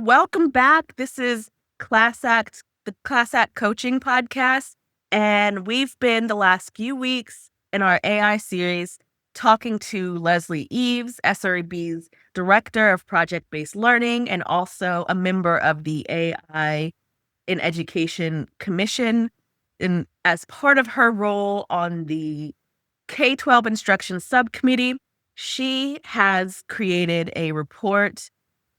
Welcome back. This is the Class Act Coaching Podcast. And we've been the last few weeks in our AI series talking to Leslie Eves, SREB's Director of Project-Based Learning and also a member of the AI in Education Commission. And as part of her role on the K-12 Instruction Subcommittee, she has created a report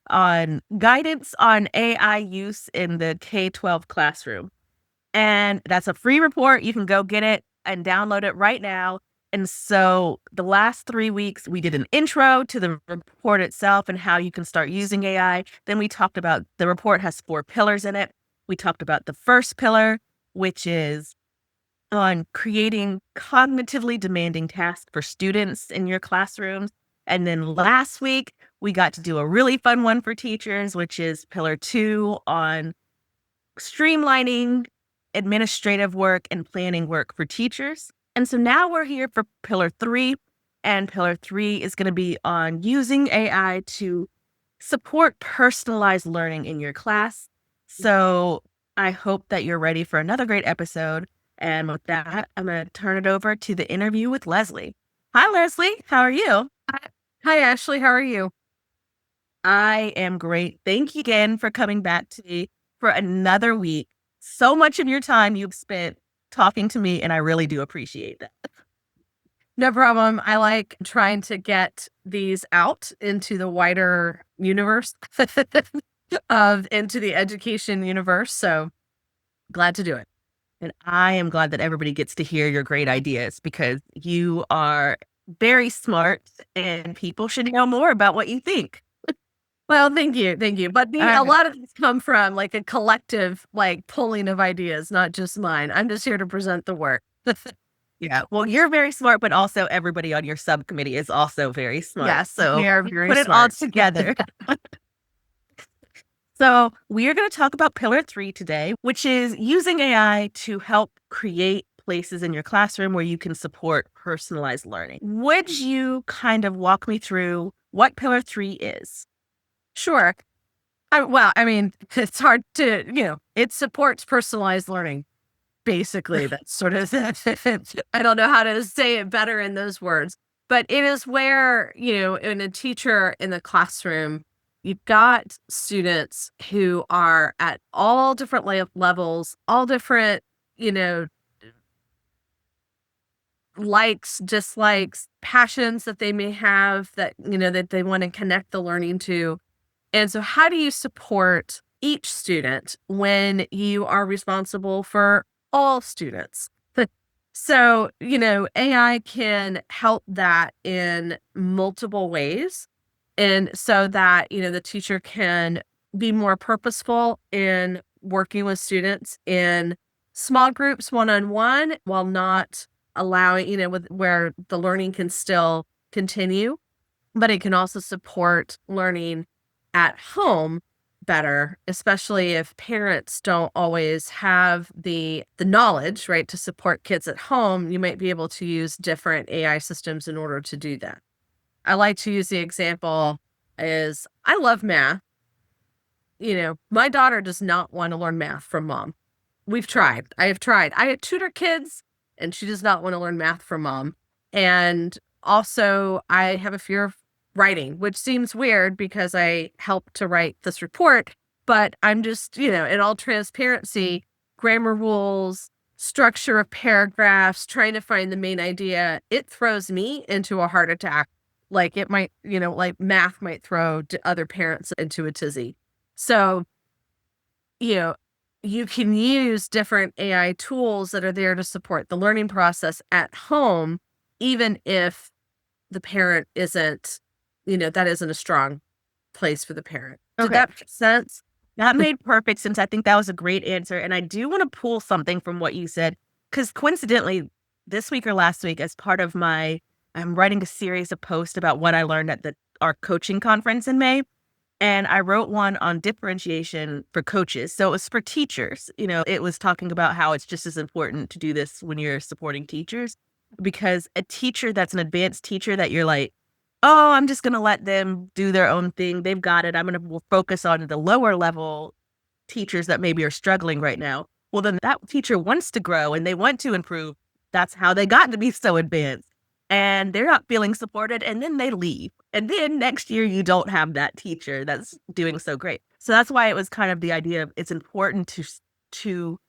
on guidance on AI use in the K-12 classroom. And that's a free report. You can go get it and download it right now. And so the last 3 weeks, we did an intro to the report itself and how you can start using AI. Then we talked about the report has 4 pillars in it. We talked about the first pillar, which is on creating cognitively demanding tasks for students in your classrooms. And then last week, we got to do a really fun one for teachers, which is pillar 2 on streamlining administrative work and planning work for teachers. And so now we're here for pillar 3, and pillar 3 is going to be on using AI to support personalized learning in your class. So I hope that you're ready for another great episode. And with that, I'm going to turn it over to the interview with Leslie. Hi, Leslie. How are you? Hi, Ashley. How are you? I am great. Thank you again for coming back to me for another week. So much of your time you've spent talking to me, and I really do appreciate that. No problem. I like trying to get these out into the wider universe into the education universe. So glad to do it. And I am glad that everybody gets to hear your great ideas because you are very smart and people should know more about what you think. Well, thank you. Thank you. But All a right. lot of these come from like a collective, like pulling of ideas, not just mine. I'm just here to present the work. Yeah. Well, you're very smart, but also everybody on your subcommittee is also very smart. Yes, we So are you very put it all smart. together. So we are going to talk about pillar 3 today, which is using AI to help create places in your classroom where you can support personalized learning. Would you kind of walk me through what pillar 3 is? Sure. I mean, it's hard to, it supports personalized learning. Basically, that's sort of, I don't know how to say it better in those words, but it is where, in a teacher in the classroom, you've got students who are at all different levels, all different, you know, likes, dislikes, passions that they may have that, that they want to connect the learning to. And so how do you support each student when you are responsible for all students? So, AI can help that in multiple ways. And so that, the teacher can be more purposeful in working with students in small groups, one-on-one, while not allowing, where the learning can still continue, but it can also support learning at home better, especially if parents don't always have the knowledge, right, to support kids at home. You might be able to use different AI systems in order to do that. I like to use the example is I love math. My daughter does not want to learn math from mom. We've tried. I have tried. I tutor kids and she does not want to learn math from mom. And also I have a fear of writing, which seems weird because I helped to write this report, but I'm just, in all transparency, grammar rules, structure of paragraphs, trying to find the main idea, it throws me into a heart attack. Like it might, like math might throw other parents into a tizzy. So, you can use different AI tools that are there to support the learning process at home, even if the parent isn't, that isn't a strong place for the parent. Did Okay. that make sense? That made perfect sense. I think that was a great answer. And I do want to pull something from what you said, because coincidentally, this week or last week, as part of I'm writing a series of posts about what I learned at our coaching conference in May. And I wrote one on differentiation for coaches. So it was for teachers. It was talking about how it's just as important to do this when you're supporting teachers, because a teacher that's an advanced teacher that you're like, oh, I'm just going to let them do their own thing. They've got it. I'm going to focus on the lower level teachers that maybe are struggling right now. Well, then that teacher wants to grow and they want to improve. That's how they got to be so advanced. And they're not feeling supported. And then they leave. And then next year, you don't have that teacher that's doing so great. So that's why it was kind of the idea of it's important to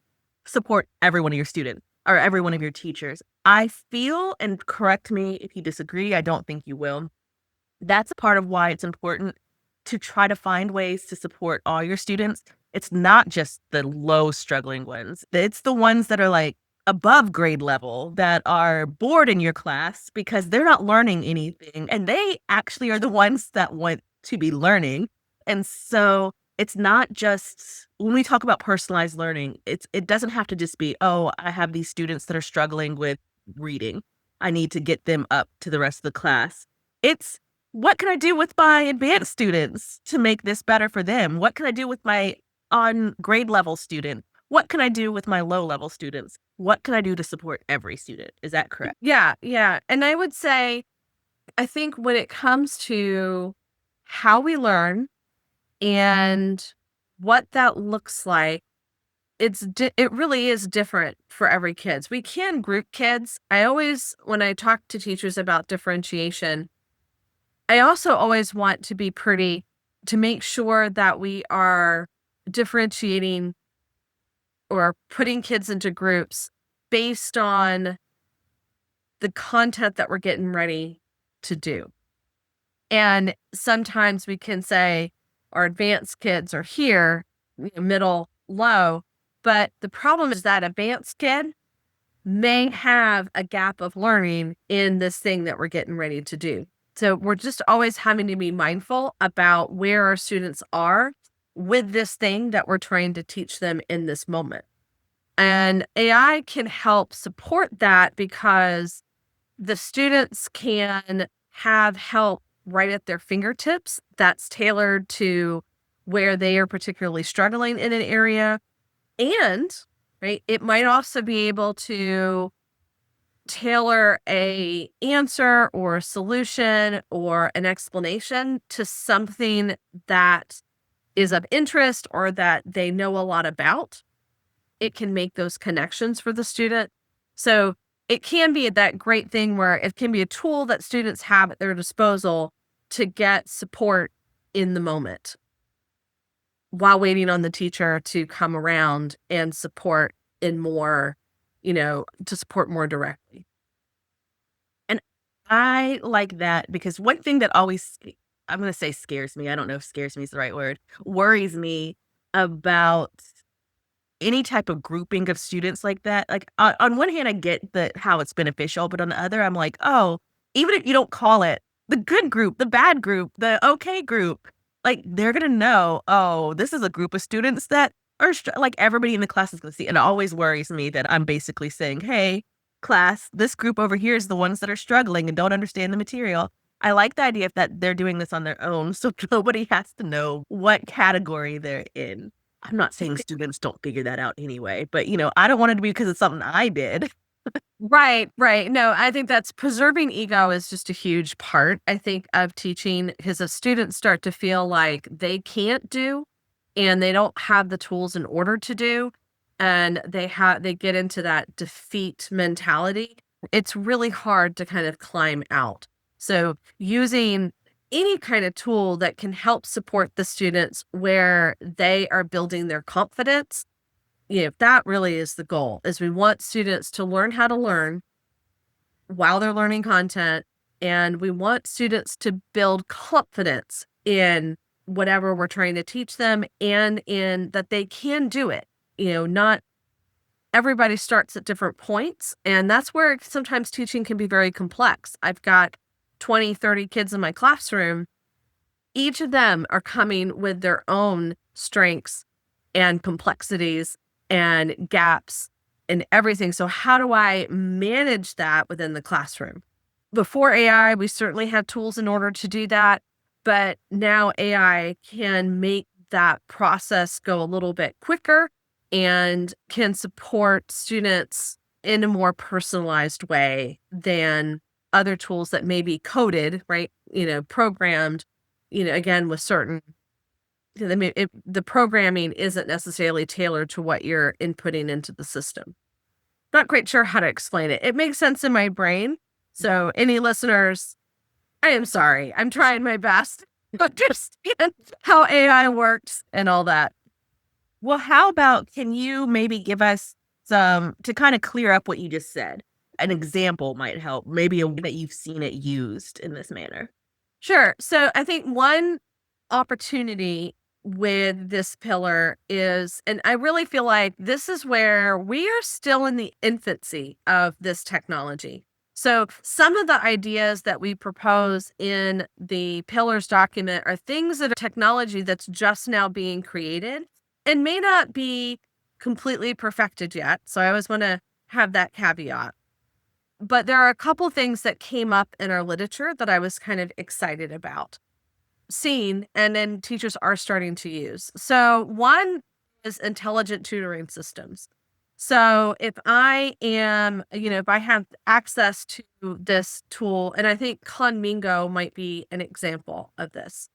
support every one of your students or every one of your teachers. I feel, and correct me if you disagree, I don't think you will. That's a part of why it's important to try to find ways to support all your students. It's not just the low struggling ones. It's the ones that are like above grade level that are bored in your class because they're not learning anything. And they actually are the ones that want to be learning. And so it's not just when we talk about personalized learning, it doesn't have to just be, oh, I have these students that are struggling with reading. I need to get them up to the rest of the class. It's what can I do with my advanced students to make this better for them? What can I do with my on grade level student? What can I do with my low level students? What can I do to support every student? Is that correct? Yeah, yeah. And I would say, I think when it comes to how we learn and what that looks like, it really is different for every kids. We can group kids. I always, when I talk to teachers about differentiation, I also always want to be pretty to make sure that we are differentiating or putting kids into groups based on the content that we're getting ready to do. And sometimes we can say our advanced kids are here, middle, low. But the problem is that advanced kid may have a gap of learning in this thing that we're getting ready to do. So we're just always having to be mindful about where our students are with this thing that we're trying to teach them in this moment. And AI can help support that because the students can have help right at their fingertips that's tailored to where they are particularly struggling in an area. And, right, it might also be able to tailor a answer or a solution or an explanation to something that is of interest or that they know a lot about. It can make those connections for the student. So it can be that great thing where it can be a tool that students have at their disposal to get support in the moment while waiting on the teacher to come around and support in more, to support more directly. And I like that because one thing that always, I'm going to say scares me. I don't know if scares me is the right word, worries me about any type of grouping of students like that. Like on one hand, I get that how it's beneficial, but on the other, I'm like, oh, even if you don't call it the good group, the bad group, the okay group, like they're gonna know, oh, this is a group of students that are like everybody in the class is gonna see. And it always worries me that I'm basically saying, hey, class, this group over here is the ones that are struggling and don't understand the material. I like the idea of that they're doing this on their own, so nobody has to know what category they're in. I'm not saying students don't figure that out anyway, but, I don't want it to be because it's something I did. Right, right. No, I think that's preserving ego is just a huge part, I think, of teaching because if students start to feel like they can't do and they don't have the tools in order to do, and they get into that defeat mentality, it's really hard to kind of climb out. So using any kind of tool that can help support the students where they are building their confidence, that really is the goal, is we want students to learn how to learn while they're learning content. And we want students to build confidence in whatever we're trying to teach them and in that they can do it. Not everybody starts at different points. And that's where sometimes teaching can be very complex. I've got 20, 30 kids in my classroom. Each of them are coming with their own strengths and complexities and gaps and everything. So how do I manage that within the classroom? Before AI, we certainly had tools in order to do that, but now AI can make that process go a little bit quicker and can support students in a more personalized way than other tools that may be coded, right? programmed, again, with certain, I mean, the programming isn't necessarily tailored to what you're inputting into the system. Not quite sure how to explain it. It makes sense in my brain. So any listeners, I am sorry. I'm trying my best to understand how AI works and all that. Well, how about, can you maybe give us some, to kind of clear up what you just said? An example might help, maybe a way that you've seen it used in this manner. Sure. So I think one opportunity with this pillar is, and I really feel like this is where we are still in the infancy of this technology. So some of the ideas that we propose in the pillars document are things that are technology that's just now being created and may not be completely perfected yet. So I always want to have that caveat. But there are a couple things that came up in our literature that I was kind of excited about seeing, and then teachers are starting to use. So one is intelligent tutoring systems. So if I am, if I have access to this tool, and I think Conmingo might be an example of this,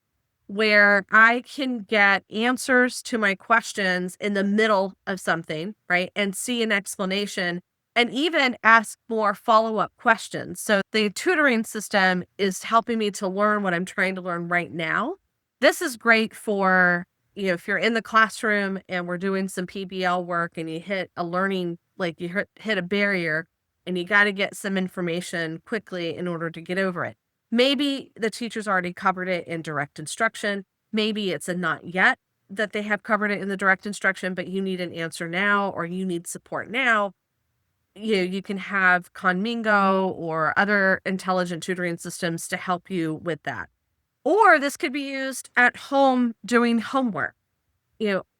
where I can get answers to my questions in the middle of something, right? And see an explanation and even ask more follow-up questions. So the tutoring system is helping me to learn what I'm trying to learn right now. This is great for, if you're in the classroom and we're doing some PBL work and you hit a learning, like you hit a barrier and you got to get some information quickly in order to get over it. Maybe the teacher's already covered it in direct instruction. Maybe it's a not yet that they have covered it in the direct instruction, but you need an answer now or you need support now. You can have Conmingo or other intelligent tutoring systems to help you with that. Or this could be used at home doing homework.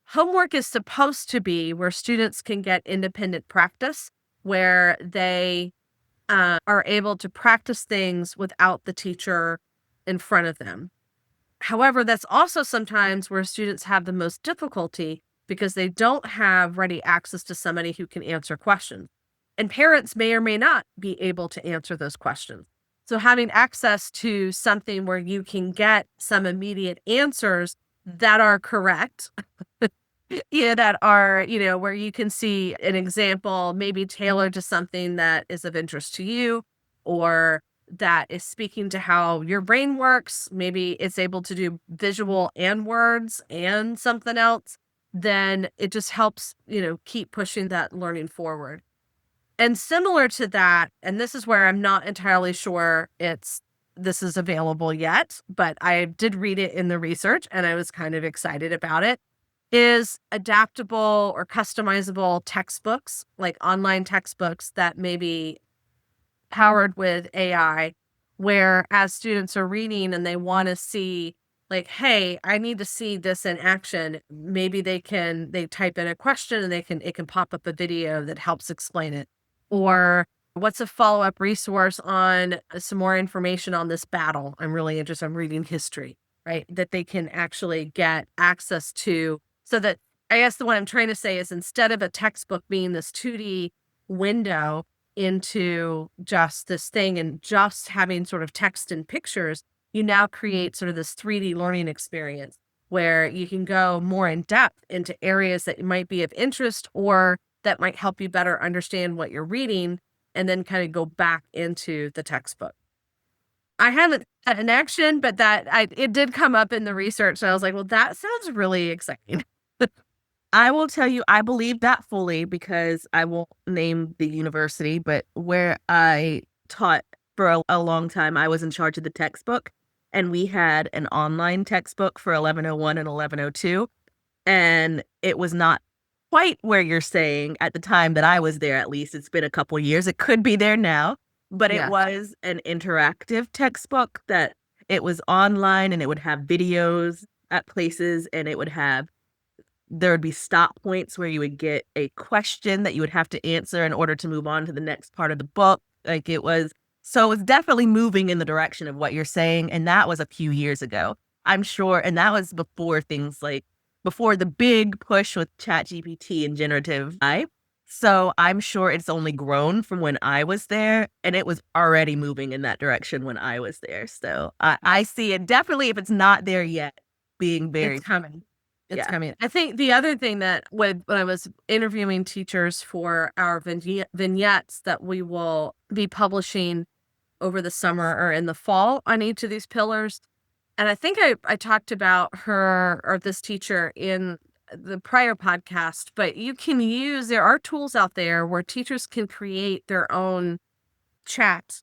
Homework is supposed to be where students can get independent practice, where they are able to practice things without the teacher in front of them. However, that's also sometimes where students have the most difficulty because they don't have ready access to somebody who can answer questions. And parents may or may not be able to answer those questions. So having access to something where you can get some immediate answers that are correct, that are, where you can see an example, maybe tailored to something that is of interest to you, or that is speaking to how your brain works. Maybe it's able to do visual and words and something else. Then it just helps, keep pushing that learning forward. And similar to that, and this is where I'm not entirely sure this is available yet, but I did read it in the research and I was kind of excited about it, is adaptable or customizable textbooks, like online textbooks that may be powered with AI, where as students are reading and they want to see, like, hey, I need to see this in action. Maybe they type in a question and it can pop up a video that helps explain it. Or what's a follow-up resource on some more information on this battle? I'm really interested. I'm reading history, right? That they can actually get access to. So that, I guess what I'm trying to say is, instead of a textbook being this 2D window into just this thing and just having sort of text and pictures, you now create sort of this 3D learning experience where you can go more in depth into areas that might be of interest or that might help you better understand what you're reading, and then kind of go back into the textbook. I haven't had an action, but it did come up in the research. So I was like, well, that sounds really exciting. I will tell you, I believe that fully, because I won't name the university, but where I taught for a long time, I was in charge of the textbook, and we had an online textbook for 1101 and 1102, and it was not quite where you're saying at the time that I was there. At least it's been a couple years. It could be there now, but it Yeah. was an interactive textbook that it was online, and it would have videos at places, and there would be stop points where you would get a question that you would have to answer in order to move on to the next part of the book. So it was definitely moving in the direction of what you're saying. And that was a few years ago, I'm sure. And that was before the big push with ChatGPT and generative AI. So I'm sure it's only grown from when I was there, and it was already moving in that direction when I was there. So I see it definitely, if it's not there yet, being It's very, coming. It's yeah. coming. I think the other thing that when I was interviewing teachers for our vignettes that we will be publishing over the summer or in the fall on each of these pillars, and I think I talked about her or this teacher in the prior podcast, but there are tools out there where teachers can create their own chat,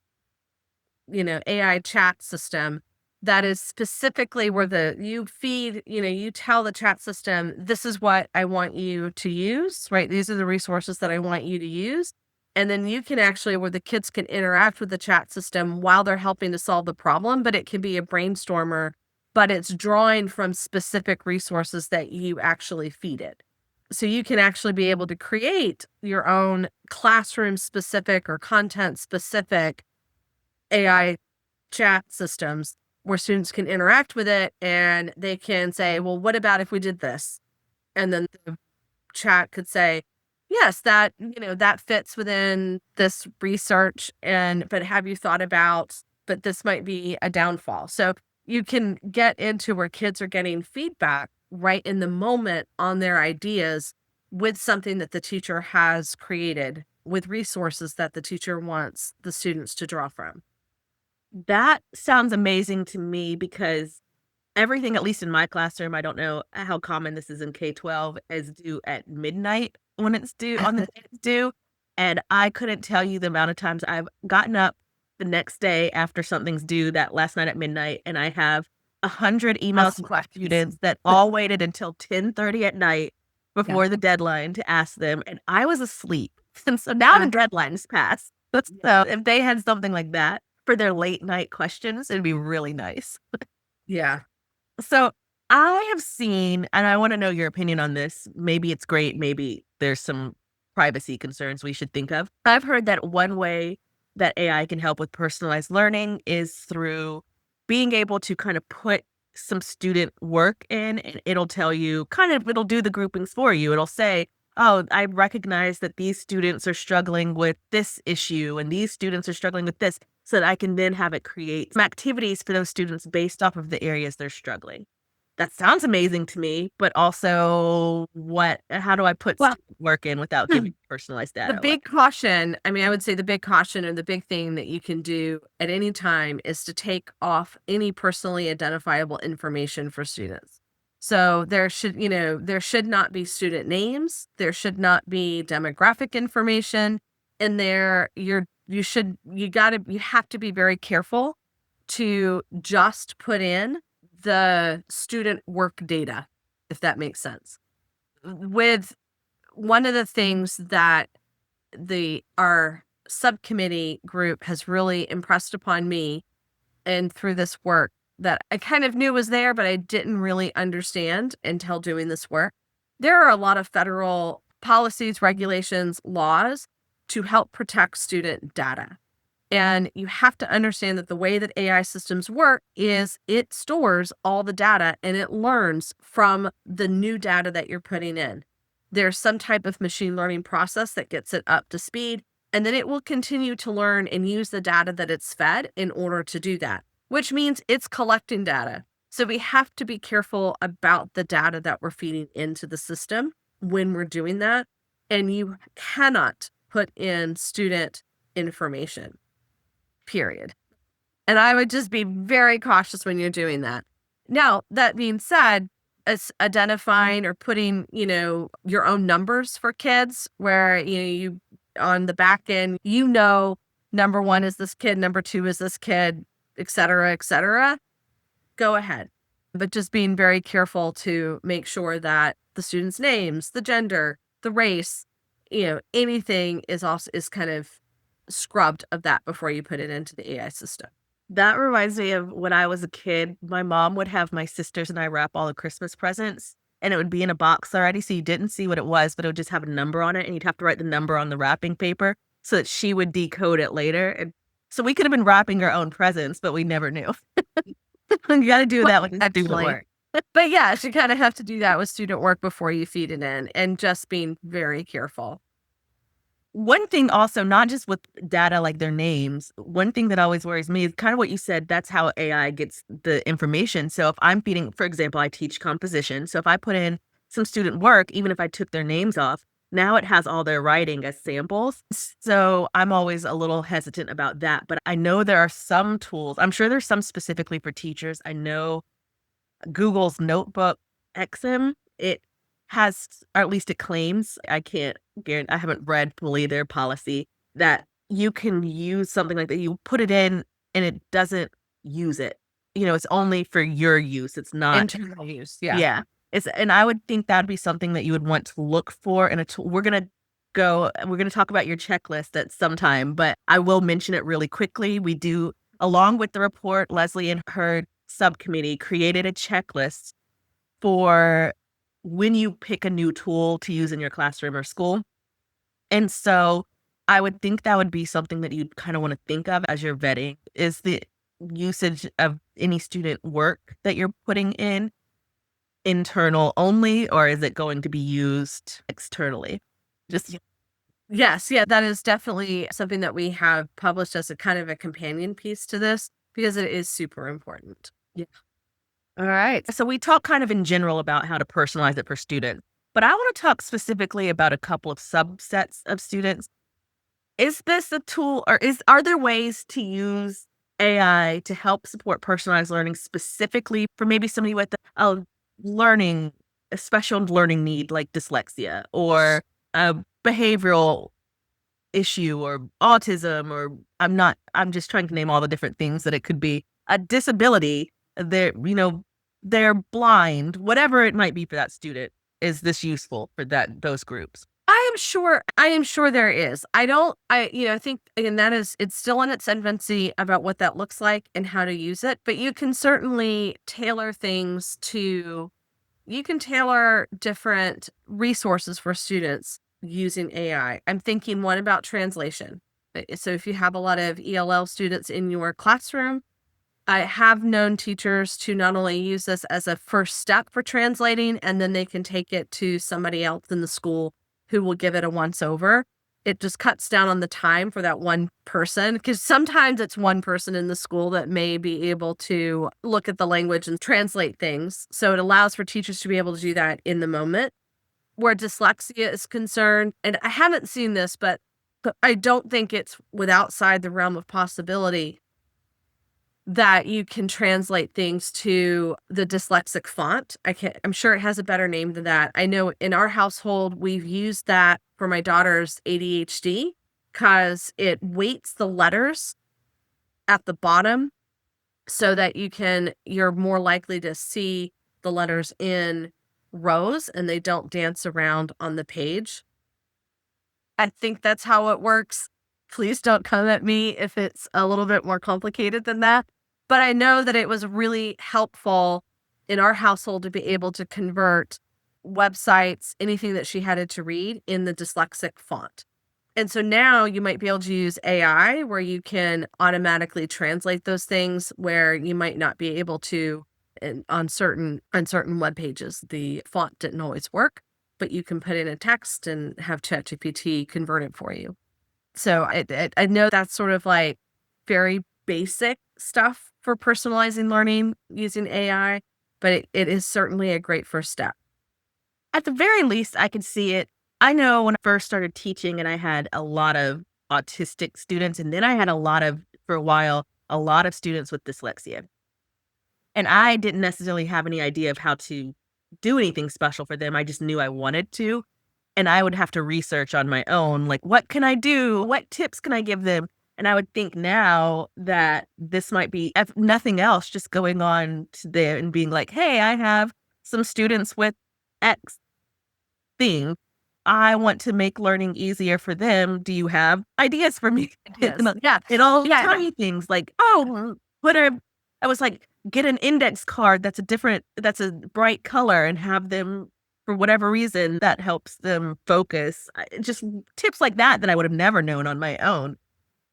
AI chat system that is specifically where you tell the chat system, this is what I want you to use, right? These are the resources that I want you to use. And then you can actually, where the kids can interact with the chat system while they're helping to solve the problem, but it can be a brainstormer, but it's drawing from specific resources that you actually feed it. So you can actually be able to create your own classroom specific or content specific AI chat systems where students can interact with it and they can say, well, what about if we did this? And then the chat could say, yes, that fits within this research. But have you thought about, but this might be a downfall. So you can get into where kids are getting feedback right in the moment on their ideas with something that the teacher has created with resources that the teacher wants the students to draw from. That sounds amazing to me because everything, at least in my classroom, I don't know how common this is in K-12, is due at midnight when it's due on the day it's due, and I couldn't tell you the amount of times I've gotten up the next day after something's due that last night at midnight, and I have 100 emails Lots from of questions. students that all waited until 10:30 at night Yeah. before the deadline to ask them, and I was asleep. And so now the deadline's passed. So if they had something like that for their late night questions, it'd be really nice. Yeah. So I have seen, and I want to know your opinion on this. Maybe it's great. Maybe there's some privacy concerns we should think of. I've heard that one way that AI can help with personalized learning is through being able to kind of put some student work in, and it'll tell you it'll do the groupings for you. It'll say, oh, I recognize that these students are struggling with this issue and these students are struggling with this, so that I can then have it create some activities for those students based off of the areas they're struggling. That sounds amazing to me, but also how do I put Well, student work in without giving personalized the data away? big caution, I mean, I would say the big caution or the big thing that you can do at any time is to take off any personally identifiable information for students. So there should not be student names. There should not be demographic information in there. You have to be very careful to just put in the student work data, if that makes sense. With one of the things that our subcommittee group has really impressed upon me and through this work that I kind of knew was there, but I didn't really understand until doing this work. There are a lot of federal policies, regulations, laws to help protect student data. And you have to understand that the way that AI systems work is it stores all the data and it learns from the new data that you're putting in. There's some type of machine learning process that gets it up to speed, and then it will continue to learn and use the data that it's fed in order to do that, which means it's collecting data. So we have to be careful about the data that we're feeding into the system when we're doing that. And you cannot put in student information, period. And I would just be very cautious when you're doing that. Now, that being said, it's identifying or putting, your own numbers for kids where, you on the back end, number one is this kid, number two is this kid, et cetera, go ahead. But just being very careful to make sure that the students' names, the gender, the race, anything is kind of scrubbed of that before you put it into the AI system. That reminds me of when I was a kid, my mom would have my sisters and I wrap all the Christmas presents, and it would be in a box already, so you didn't see what it was, but it would just have a number on it, and you'd have to write the number on the wrapping paper so that she would decode it later. And so we could have been wrapping our own presents, but we never knew. You got to do that with student work. But yes, you kind of have to do that with student work before you feed it in, and just being very careful. One thing also, not just with data like their names, one thing that always worries me is kind of what you said, that's how AI gets the information. So if I'm feeding, for example, I teach composition. So if I put in some student work, even if I took their names off, now it has all their writing as samples. So I'm always a little hesitant about that. But I know there are some tools, I'm sure there's some specifically for teachers. I know Google's Notebook XM, it has, or at least it claims, I can't guarantee, I haven't read fully their policy, that you can use something like that. You put it in and it doesn't use it. It's only for your use. It's not, Internal use, yeah. yeah. And I would think that'd be something that you would want to look for in a tool. We're gonna talk about your checklist at some time, but I will mention it really quickly. We do, along with the report, Leslie and her subcommittee created a checklist for when you pick a new tool to use in your classroom or school. And so I would think that would be something that you'd kind of want to think of as you're vetting is the usage of any student work that you're putting in internal only, or is it going to be used externally? Just Yes, yeah, that is definitely something that we have published as a kind of a companion piece to this because it is super important. Yeah. all right. So we talk kind of in general about how to personalize it for students, but I want to talk specifically about a couple of subsets of students. Is this a tool, or are there ways to use AI to help support personalized learning specifically for maybe somebody with learning, a special learning need like dyslexia or a behavioral issue or autism, or I'm just trying to name all the different things that it could be, a disability, they're blind, whatever it might be for that student. Is this useful for those groups? I am sure there is. I think again it's still in its infancy about what that looks like and how to use it, but you can certainly tailor different resources for students using AI. I'm thinking one about translation. So if you have a lot of ELL students in your classroom, I have known teachers to not only use this as a first step for translating, and then they can take it to somebody else in the school who will give it a once over. It just cuts down on the time for that one person because sometimes it's one person in the school that may be able to look at the language and translate things. So it allows for teachers to be able to do that in the moment. Where dyslexia is concerned, and I haven't seen this, but I don't think it's outside the realm of possibility that you can translate things to the dyslexic font. I'm sure it has a better name than that. I know in our household, we've used that for my daughter's ADHD because it weights the letters at the bottom so that you're more likely to see the letters in rows and they don't dance around on the page. I think that's how it works. Please don't come at me if it's a little bit more complicated than that. But I know that it was really helpful in our household to be able to convert websites, anything that she had to read in the dyslexic font. And so now you might be able to use AI where you can automatically translate those things where you might not be able to on certain web pages. The font didn't always work, but you can put in a text and have ChatGPT convert it for you. So I know that's sort of like very basic stuff for personalizing learning using AI, but it is certainly a great first step. At the very least, I could see it. I know when I first started teaching and I had a lot of autistic students, and then I had for a while, a lot of students with dyslexia. And I didn't necessarily have any idea of how to do anything special for them. I just knew I wanted to. And I would have to research on my own, like, what can I do? What tips can I give them? And I would think now that this might be, if nothing else, just going on to there and being like, hey, I have some students with X thing. I want to make learning easier for them. Do you have ideas for me? Yes. Yeah. It all Yeah. tiny things like, oh, I was like, get an index card that's a bright color and have them, for whatever reason, that helps them focus. Just tips like that I would have never known on my own.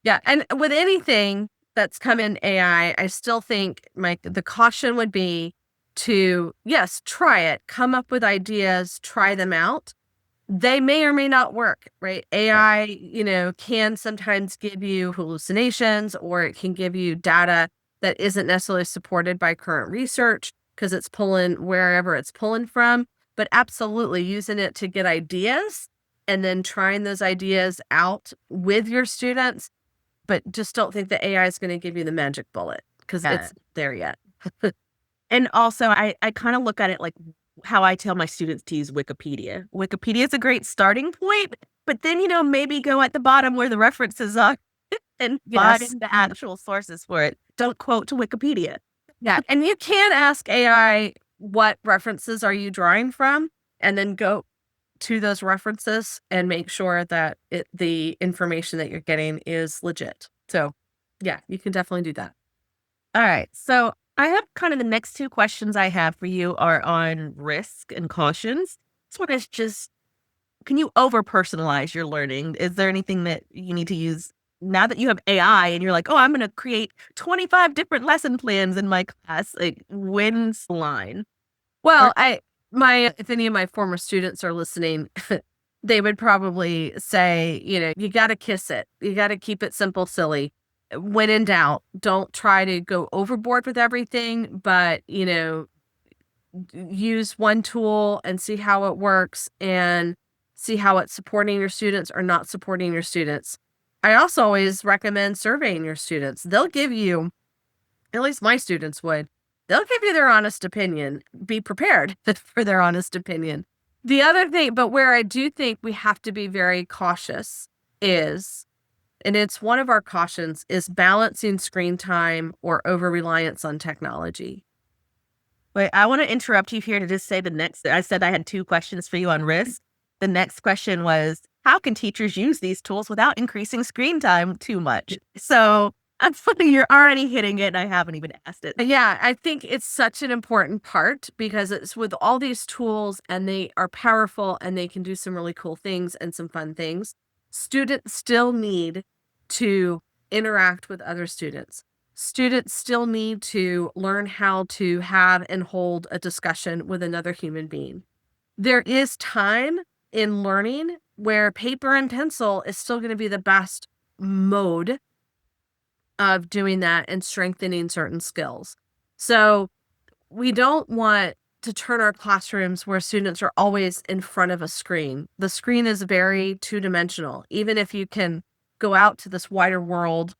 Yeah. And with anything that's come in AI, I still think the caution would be to, yes, try it, come up with ideas, try them out. they may or may not work, right? AI, can sometimes give you hallucinations, or it can give you data that isn't necessarily supported by current research because it's pulling wherever it's pulling from. But absolutely using it to get ideas and then trying those ideas out with your students. But just don't think that AI is going to give you the magic bullet because Yeah. it's there yet. And also, I kind of look at it like how I tell my students to use Wikipedia. Wikipedia is a great starting point, but then, maybe go at the bottom where the references are and find Yes. the actual sources for it. Don't quote to Wikipedia. Yeah. And you can ask AI, what references are you drawing from? And then go to those references and make sure that the information that you're getting is legit. So, yeah, you can definitely do that. All right. So I have kind of the next two questions I have for you are on risk and cautions. This one is just, can you over personalize your learning? Is there anything that you need to use now that you have AI and you're like, oh, I'm going to create 25 different lesson plans in my class? Like, when's the line? Well, Or if any of my former students are listening, they would probably say, you got to kiss it. You got to keep it simple, silly. When in doubt, don't try to go overboard with everything, but, use one tool and see how it works and see how it's supporting your students or not supporting your students. I also always recommend surveying your students. They'll give you, at least my students would, they'll give you their honest opinion. Be prepared for their honest opinion. The other thing, but where I do think we have to be very cautious is, and it's one of our cautions, is balancing screen time or over reliance on technology. wait, I want to interrupt you here to just say the next. I said I had two questions for you on risk. The next question was, how can teachers use these tools without increasing screen time too much? So I'm funny, you're already hitting it, and I haven't even asked it. Yeah, I think it's such an important part because it's with all these tools and they are powerful and they can do some really cool things and some fun things. Students still need to interact with other students. Students still need to learn how to have and hold a discussion with another human being. There is time in learning where paper and pencil is still going to be the best mode of doing that and strengthening certain skills. So we don't want to turn our classrooms where students are always in front of a screen. The screen is very two-dimensional. Even if you can go out to this wider world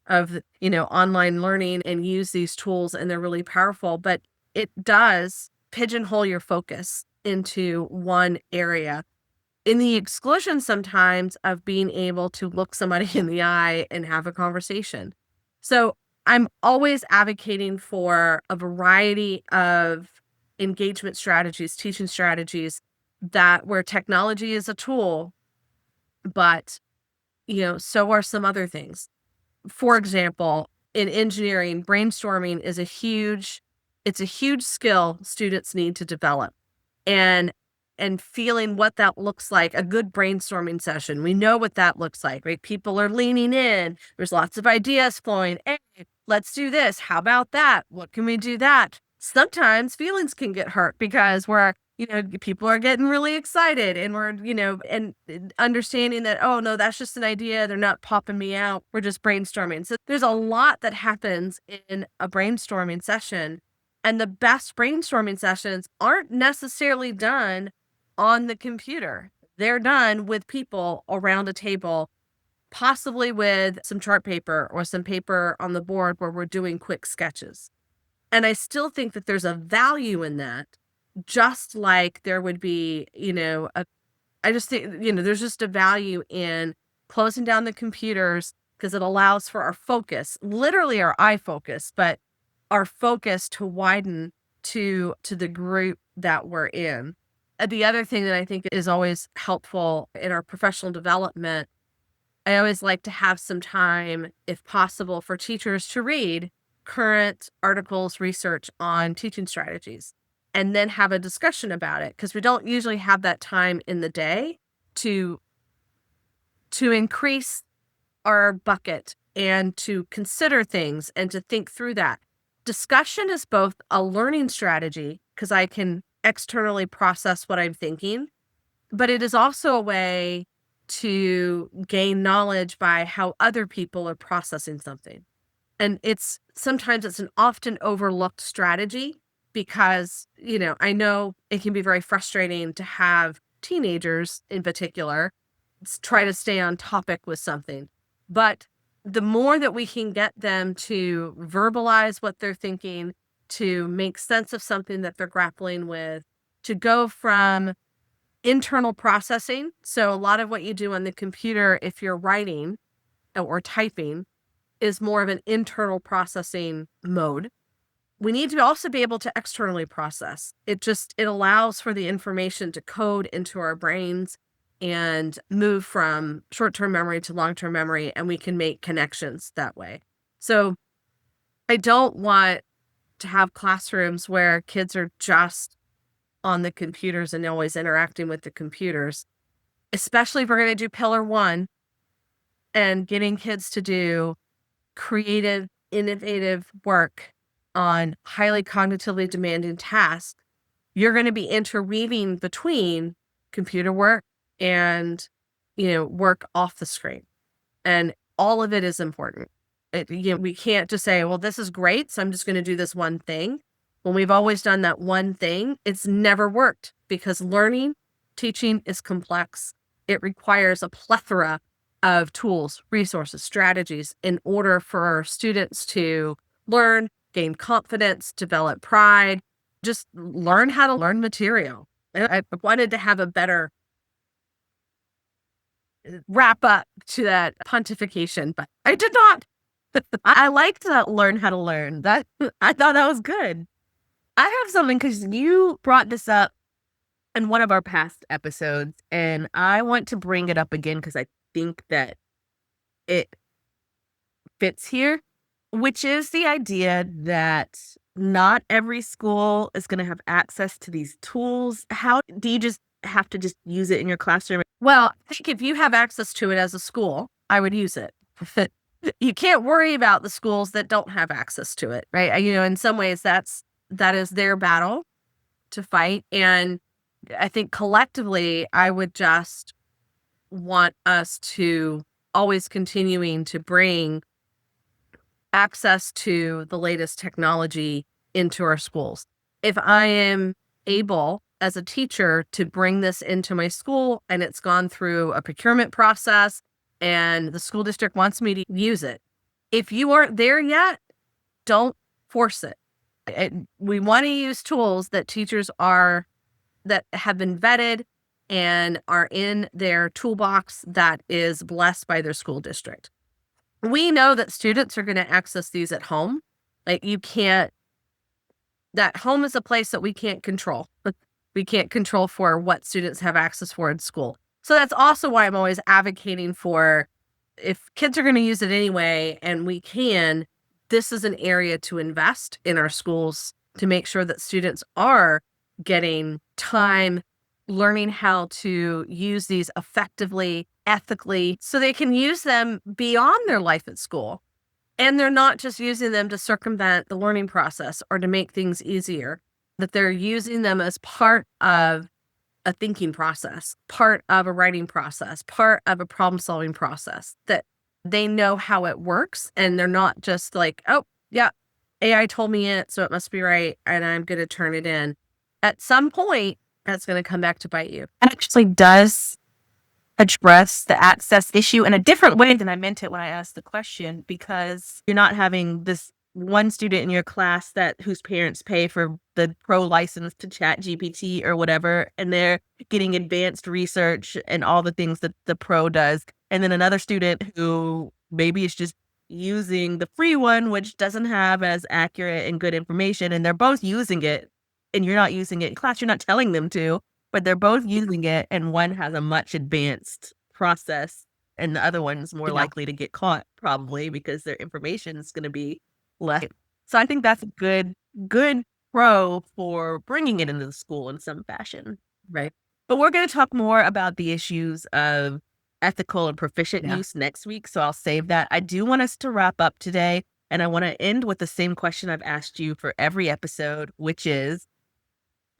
of, online learning and use these tools, and they're really powerful, but it does pigeonhole your focus into one area. In the exclusion sometimes of being able to look somebody in the eye and have a conversation. So I'm always advocating for a variety of engagement strategies, teaching strategies that where technology is a tool, but so are some other things. For example, in engineering, brainstorming is it's a huge skill students need to develop. And feeling what that looks like, a good brainstorming session. We know what that looks like, right? People are leaning in. There's lots of ideas flowing. Hey, let's do this. How about that? What can we do that? Sometimes feelings can get hurt because people are getting really excited and we're, and understanding that, oh no, that's just an idea. They're not popping me out. We're just brainstorming. So there's a lot that happens in a brainstorming session. And the best brainstorming sessions aren't necessarily done on the computer. They're done with people around a table, possibly with some chart paper or some paper on the board where we're doing quick sketches. And I still think that there's a value in that, just like there would be, I just think, there's just a value in closing down the computers because it allows for our focus, literally our eye focus, but our focus to widen to the group that we're in. The other thing that I think is always helpful in our professional development, I always like to have some time, if possible, for teachers to read current articles, research on teaching strategies, and then have a discussion about it, because we don't usually have that time in the day to increase our bucket and to consider things and to think through that. Discussion is both a learning strategy because I can externally process what I'm thinking, but it is also a way to gain knowledge by how other people are processing something. And sometimes it's an often overlooked strategy because, I know it can be very frustrating to have teenagers in particular try to stay on topic with something. But the more that we can get them to verbalize what they're thinking, to make sense of something that they're grappling with, to go from internal processing. So a lot of what you do on the computer, if you're writing or typing, is more of an internal processing mode. We need to also be able to externally process. It allows for the information to code into our brains and move from short-term memory to long-term memory, and we can make connections that way. So I don't want to have classrooms where kids are just on the computers and always interacting with the computers, especially if we're going to do pillar one and getting kids to do creative, innovative work on highly cognitively demanding tasks. You're going to be interweaving between computer work and, work off the screen. And all of it is important. We can't just say, well, this is great, so I'm just going to do this one thing. When we've always done that one thing, it's never worked because learning, teaching is complex. It requires a plethora of tools, resources, strategies in order for our students to learn, gain confidence, develop pride, just learn how to learn material. And I wanted to have a better wrap up to that pontification, but I did not. I liked that learn how to learn. That I thought that was good. I have something because you brought this up in one of our past episodes, and I want to bring it up again because I think that it fits here, which is the idea that not every school is going to have access to these tools. How do you just have to just use it in your classroom? Well, I think if you have access to it as a school, I would use it. You can't worry about the schools that don't have access to it, right? In some ways that is their battle to fight. And I think collectively, I would just want us to always continuing to bring access to the latest technology into our schools. If I am able as a teacher to bring this into my school and it's gone through a procurement process and the school district wants me to use it, if you aren't there yet, don't force it. We want to use tools that that have been vetted and are in their toolbox that is blessed by their school district. We know that students are going to access these at home. That home is a place that we can't control. We can't control for what students have access for in school. So that's also why I'm always advocating for, if kids are going to use it anyway, and we can, this is an area to invest in our schools to make sure that students are getting time learning how to use these effectively, ethically, so they can use them beyond their life at school. And they're not just using them to circumvent the learning process or to make things easier, that they're using them as part of a thinking process, part of a writing process, part of a problem-solving process, that they know how it works and they're not just like, oh, yeah, AI told me it, so it must be right, and I'm going to turn it in. At some point, that's going to come back to bite you. It actually does address the access issue in a different way than I meant it when I asked the question, because you're not having this one student in your class whose parents pay for the pro license to Chat GPT or whatever, and they're getting advanced research and all the things that the pro does. And then another student who maybe is just using the free one, which doesn't have as accurate and good information, and they're both using it, and you're not using it in class. You're not telling them to, but they're both using it, and one has a much advanced process, and the other one's more likely to get caught, probably because their information is going to be less. So I think that's a good pro for bringing it into the school in some fashion. Right. But we're going to talk more about the issues of ethical and proficient use next week, so I'll save that. I do want us to wrap up today, and I want to end with the same question I've asked you for every episode, which is,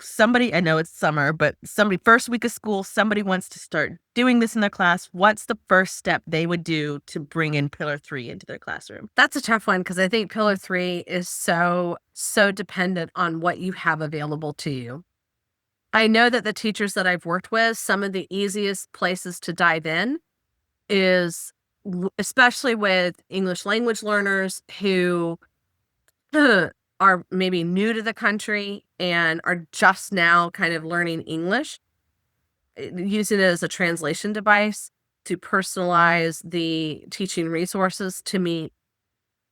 somebody, I know it's summer, but somebody, first week of school, somebody wants to start doing this in their class. What's the first step they would do to bring in Pillar 3 into their classroom? That's a tough one because I think Pillar 3 is so dependent on what you have available to you. I know that the teachers that I've worked with, some of the easiest places to dive in is especially with English language learners who are maybe new to the country and are just now kind of learning English, using it as a translation device to personalize the teaching resources to meet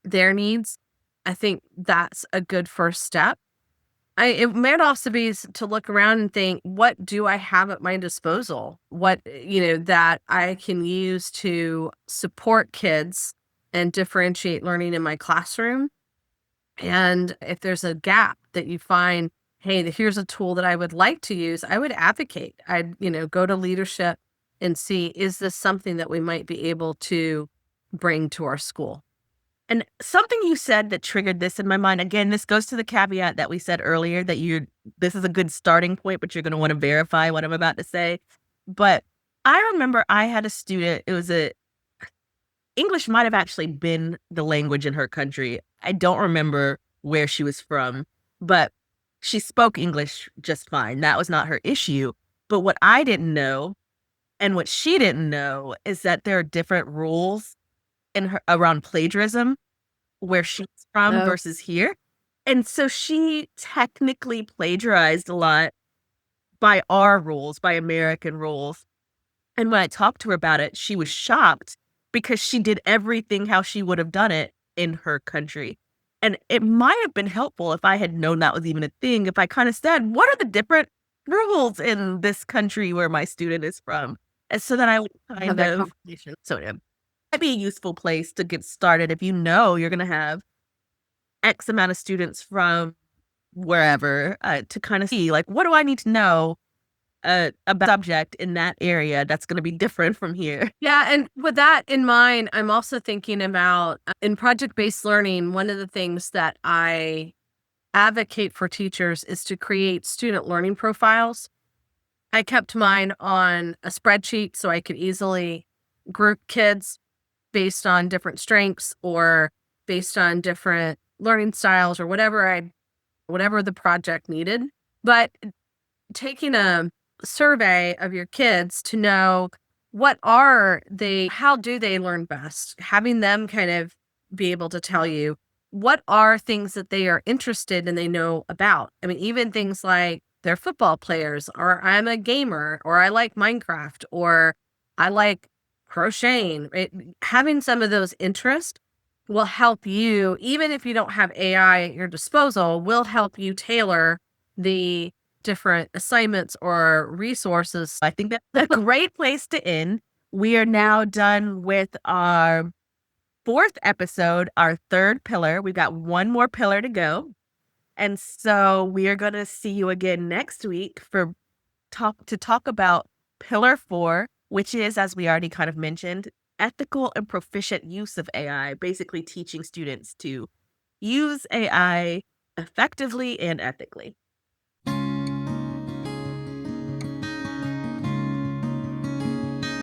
their needs. I think that's a good first step. It might also be to look around and think, what do I have at my disposal? What, that I can use to support kids and differentiate learning in my classroom. And if there's a gap that you find, hey, here's a tool that I would like to use, I would advocate. I'd, go to leadership and see, is this something that we might be able to bring to our school? And something you said that triggered this in my mind, again, this goes to the caveat that we said earlier that this is a good starting point, but you're going to want to verify what I'm about to say. But I remember I had a student, English might have actually been the language in her country. I don't remember where she was from, but she spoke English just fine. That was not her issue. But what I didn't know and what she didn't know is that there are different rules around plagiarism where she's from Oh, versus here. And so she technically plagiarized a lot by our rules, by American rules. And when I talked to her about it, she was shocked because she did everything how she would have done it in her country. And it might have been helpful if I had known that was even a thing, if I kind of said, what are the different rules in this country where my student is from? And so then I would have kind that of, conversation. so it might be a useful place to get started if you know you're going to have X amount of students from wherever to kind of see, like, what do I need to know about subject in that area that's going to be different from here. Yeah, and with that in mind, I'm also thinking about in project-based learning, one of the things that I advocate for teachers is to create student learning profiles. I kept mine on a spreadsheet so I could easily group kids based on different strengths or based on different learning styles or whatever the project needed. But taking a survey of your kids to know how do they learn best, having them kind of be able to tell you what are things that they are interested and they know about. I mean, even things like they're football players, or I'm a gamer, or I like Minecraft, or I like crocheting. Right? Having some of those interests will help you, even if you don't have AI at your disposal, will help you tailor the different assignments or resources. I think that's a great place to end. We are now done with our fourth episode, our third pillar. We've got one more pillar to go. And so we are going to see you again next week to talk about pillar 4, which is, as we already kind of mentioned, ethical and proficient use of AI, basically teaching students to use AI effectively and ethically.